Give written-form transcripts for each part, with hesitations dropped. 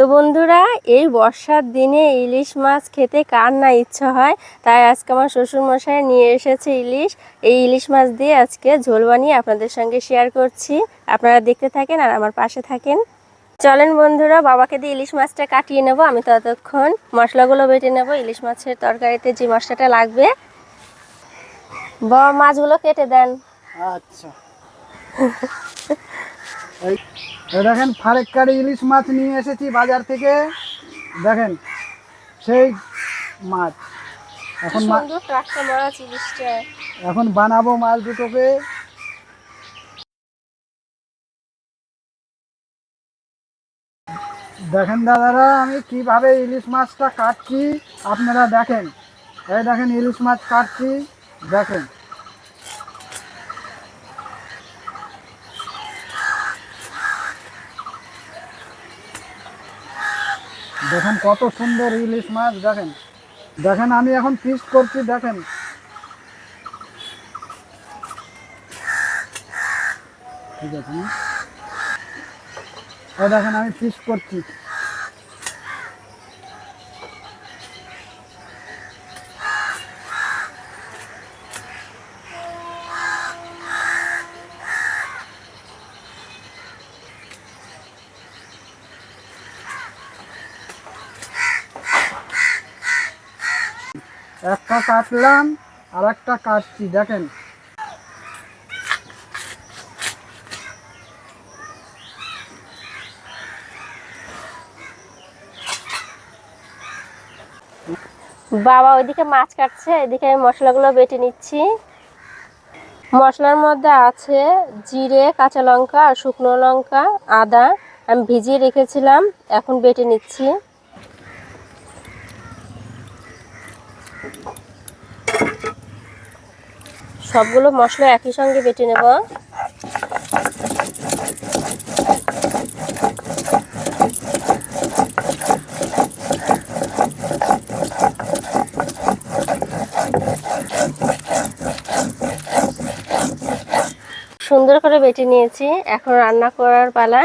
তো বন্ধুরা, এই বর্ষার দিনে ইলিশ মাছ খেতে কার না ইচ্ছা হয়। তাই আজকে আমার শ্বশুরমশাই নিয়ে এসেছে ইলিশ। এই ইলিশ মাছ দিয়ে আজকে ঝোল বানিয়ে আপনাদের সঙ্গে শেয়ার করছি। আপনারা দেখতে থাকেন আর আমার পাশে থাকেন। চলেন বন্ধুরা, বাবাকে দিয়ে ইলিশ মাছটা কাটিয়ে নেব। আমি ততক্ষণ মশলাগুলো বেটে নেব। ইলিশ মাছের তরকারিতে যে মশলাটা লাগবে, বাবা মাছগুলো কেটে দেন। আচ্ছা, এই দেখেন ফারেক্কারি ইলিশ মাছ নিয়ে এসেছি বাজার থেকে। দেখেন সেই মাছ। এখন সুন্দর টাটকা মাছ ইলিশটা। এখন বানাবো মাছ দুটোকে। দেখেন দাদারা, আমি কিভাবে ইলিশ মাছটা কাটছি আপনারা দেখেন। এই দেখেন ইলিশ মাছ কাটছি, দেখেন। দেখেন কত সুন্দর ইলিশ মাছ, দেখেন। দেখেন আমি এখন পিস করছি, দেখেন। ঠিক আছে, এই দেখেন আমি পিস করছি। একটা কাটলাম আর একটা কাটছি, দেখেন। বাবা ওইদিকে মাছ কাটছে, এদিকে আমি মশলাগুলো বেটে নিচ্ছি। মশলার মধ্যে আছে জিরে, কাঁচা লঙ্কা আর শুকনো লঙ্কা, আদা। আমি ভিজিয়ে রেখেছিলাম, এখন বেটে নিচ্ছি। সবগুলো মশলা একই সঙ্গে বেটে নেব। সুন্দর করে বেটে নিয়েছি, এখন রান্না করার পালা।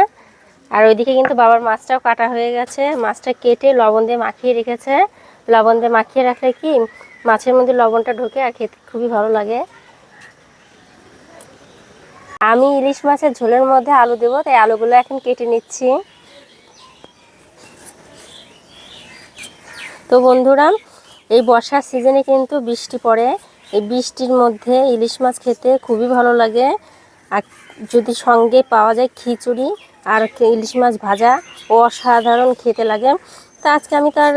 আর ওইদিকে কিন্তু বাবার মাছটাও কাটা হয়ে গেছে। মাছটা কেটে লবণ দিয়ে মাখিয়ে রেখেছে। লবণ দিয়ে মাখিয়ে রাখলে কি মাছের মধ্যে লবণটা ঢোকে আর খেতে খুবই ভালো লাগে। আমি ইলিশ মাছের ঝোলের মধ্যে আলু দেবো, তাই আলুগুলো এখন কেটে নিচ্ছি। তো বন্ধুরা, এই বর্ষার সিজনে কিন্তু বৃষ্টি পড়ে। এই বৃষ্টির মধ্যে ইলিশ মাছ খেতে খুবই ভালো লাগে। আর যদি সঙ্গে পাওয়া যায় খিচুড়ি আর ইলিশ মাছ ভাজা, অসাধারণ খেতে লাগে। তা আজকে আমি তার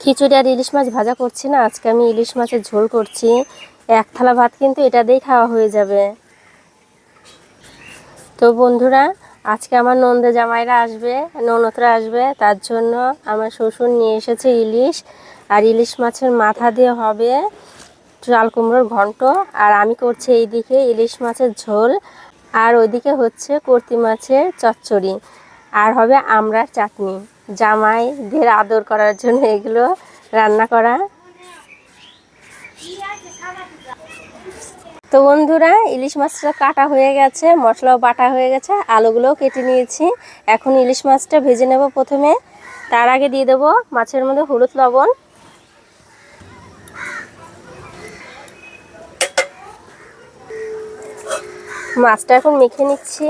খিচুড়ি আর ইলিশ মাছ ভাজা করছি না, আজকে আমি ইলিশ মাছের ঝোল করছি। এক থালা ভাত কিন্তু এটা দিয়েই খাওয়া হয়ে যাবে। তো বন্ধুরা, আজকে আমার নন্দে জামাইরা আসবে, ননদরা আসবে, তার জন্য আমার শ্বশুর নিয়ে এসেছে ইলিশ। আর ইলিশ মাছের মাথা দিয়ে হবে চাল কুমড়োর ঘন্ট। আর আমি করছি এইদিকে ইলিশ মাছের ঝোল, আর ওইদিকে হচ্ছে কর্তি মাছের চচ্চড়ি, আর হবে আমড়ার চাটনি। জামাইদের আদর করার জন্য এগুলো রান্না করা। তো বন্ধুরা, ইলিশ মাছটা কাটা হয়ে গেছে, মশলাও বাটা হয়ে গেছে, আলুগুলোও কেটে নিয়েছি। এখন ইলিশ মাছটা ভেজে নেব প্রথমে। তার আগে দিয়ে দেবো মাছের মধ্যে হলুদ লবণ। মাছটা এখন মেখে নিচ্ছি।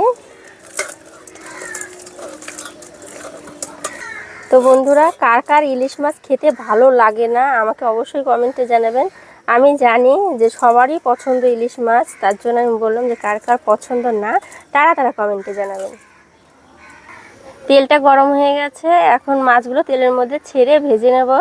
তো বন্ধুরা, কার কার ইলিশ মাছ খেতে ভালো লাগে না আমাকে অবশ্যই কমেন্টে জানাবেন। আমি জানি যে সবারই পছন্দ ইলিশ মাছ, তার জন্য আমি বললাম যে কার কার পছন্দ না তারা তারা কমেন্টে জানাবেন। তেলটা গরম হয়ে গেছে, এখন মাছগুলো তেলের মধ্যে ছেড়ে ভেজে নেব।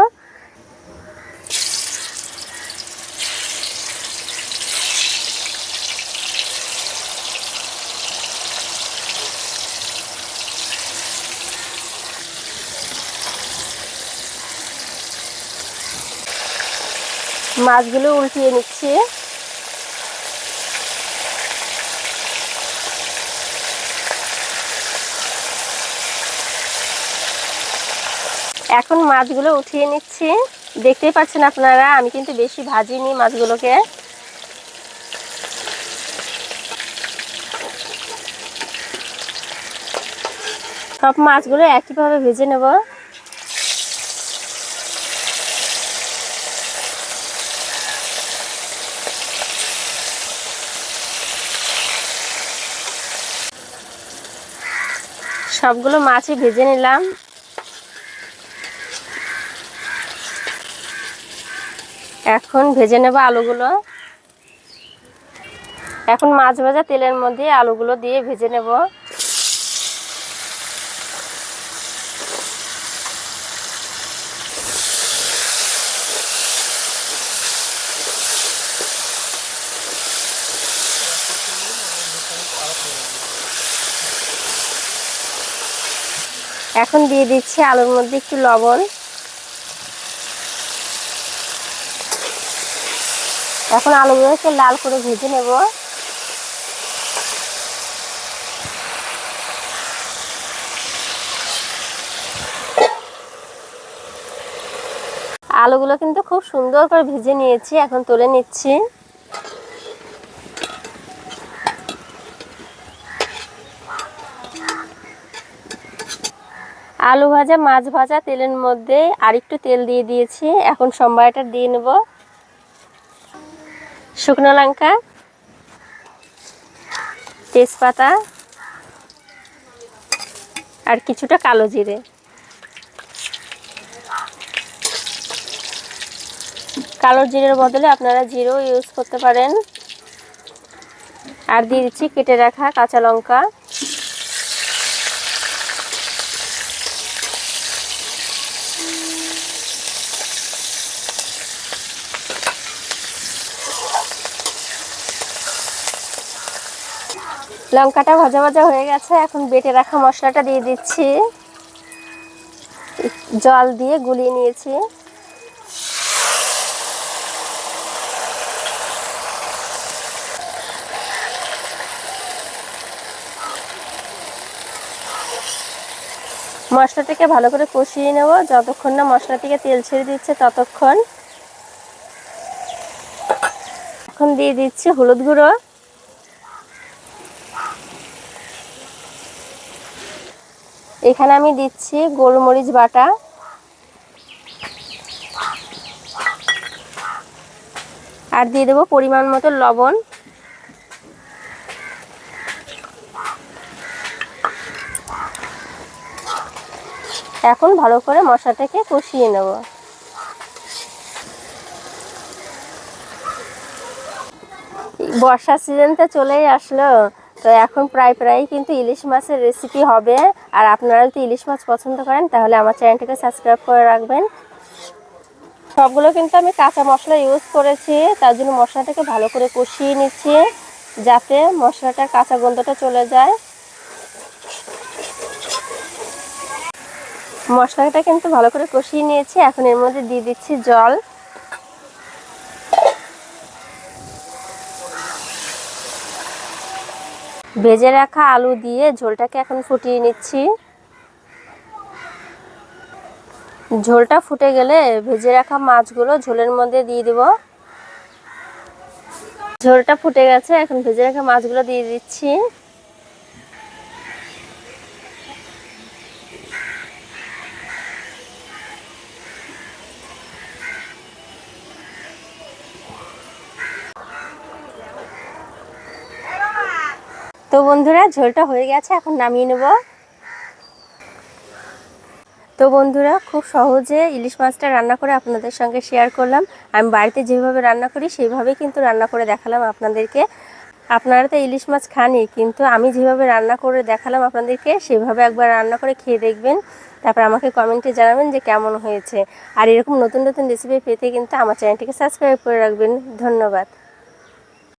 মাছগুলো উল্টিয়ে নিচ্ছি। এখন মাছগুলো উঠিয়ে নিচ্ছি। দেখতেই পাচ্ছেন আপনারা, আমি কিন্তু বেশি ভাজিনি মাছগুলোকে। সব মাছগুলো একইভাবে ভেজে নেব। সবগুলো মাছই ভেজে নিলাম। এখন ভেজে নেব আলুগুলো। এখন মাছ ভাজা তেলের মধ্যে আলুগুলো দিয়ে ভেজে নেব। এখন দিয়ে দিচ্ছি আলুর মধ্যে একটু লবণ। এখন আলুগুলোকে লাল করে ভেজে নেব। আলুগুলো কিন্তু খুব সুন্দর করে ভেজে নিয়েছি, এখন তুলে নিচ্ছি। আলু ভাজা মাছ ভাজা তেলের মধ্যে আরেকটু তেল দিয়ে দিয়েছি। এখন সম্বারটা দিয়ে নেব। শুকনো লঙ্কা, তেজপাতা আর কিছুটা কালো জিরে। কালো জিরের বদলে আপনারা জিরেও ইউজ করতে পারেন। আর দিয়ে দিচ্ছি কেটে রাখা কাঁচা লঙ্কা। লঙ্কাটা ভাজা ভাজা হয়ে গেছে, এখন বেটে রাখা মশলাটা দিয়ে দিচ্ছি। জল দিয়ে গুলিয়ে নিয়েছি। মশলাটাকে ভালো করে কষিয়ে নেব, যতক্ষণ না মশলা থেকে তেল ছেড়ে দিচ্ছে ততক্ষণ। এখন দিয়ে দিচ্ছি হলুদ গুঁড়ো, এখানে আমি দিচ্ছি গোলমরিচ বাটা, আর দিয়ে দেবো পরিমাণ মতো লবণ। এখন ভালো করে মশলাটাকে কষিয়ে নেব। বর্ষার সিজনটা চলেই আসলো, তো এখন প্রায় কিন্তু ইলিশ মাছের রেসিপি হবে। আর আপনারা যদি ইলিশ মাছ পছন্দ করেন তাহলে আমার চ্যানেলটাকে সাবস্ক্রাইব করে রাখবেন। সবগুলো কিন্তু আমি কাঁচা মশলা ইউজ করেছি, তার জন্য মশলাটাকে ভালো করে কষিয়ে নিচ্ছি যাতে মশলাটার কাঁচা গন্ধটা চলে যায়। মশলাটা কিন্তু ভালো করে কষিয়ে নিয়েছি, এখন এর মধ্যে দিয়ে দিচ্ছি জল। ভেজে রাখা আলু দিয়ে ঝোলটাকে এখন ফুটিয়ে নিচ্ছি। ঝোলটা ফুটে গেলে ভেজে রাখা মাছগুলো ঝোলের মধ্যে দিয়ে দেব। ঝোলটা ফুটে গেছে, এখন ভেজে রাখা মাছগুলো দিয়ে দিচ্ছি। তো বন্ধুরা ঝোলটা হয়ে গেছে, এখন নামিয়ে নেব। তো বন্ধুরা খুব সহজে ইলিশ মাছটা রান্না করে আপনাদের সঙ্গে শেয়ার করলাম। আমি বাড়িতে যেভাবে রান্না করি সেইভাবেই কিন্তু রান্না করে দেখালাম আপনাদেরকে। আপনারা তো ইলিশ মাছ খানই, কিন্তু আমি যেভাবে রান্না করে দেখালাম আপনাদেরকে সেভাবে একবার রান্না করে খেয়ে দেখবেন, তারপর আমাকে কমেন্টে জানাবেন যে কেমন হয়েছে। আর এরকম নতুন নতুন রেসিপি পেতে কিন্তু আমার চ্যানেলটিকে সাবস্ক্রাইব করে রাখবেন। ধন্যবাদ।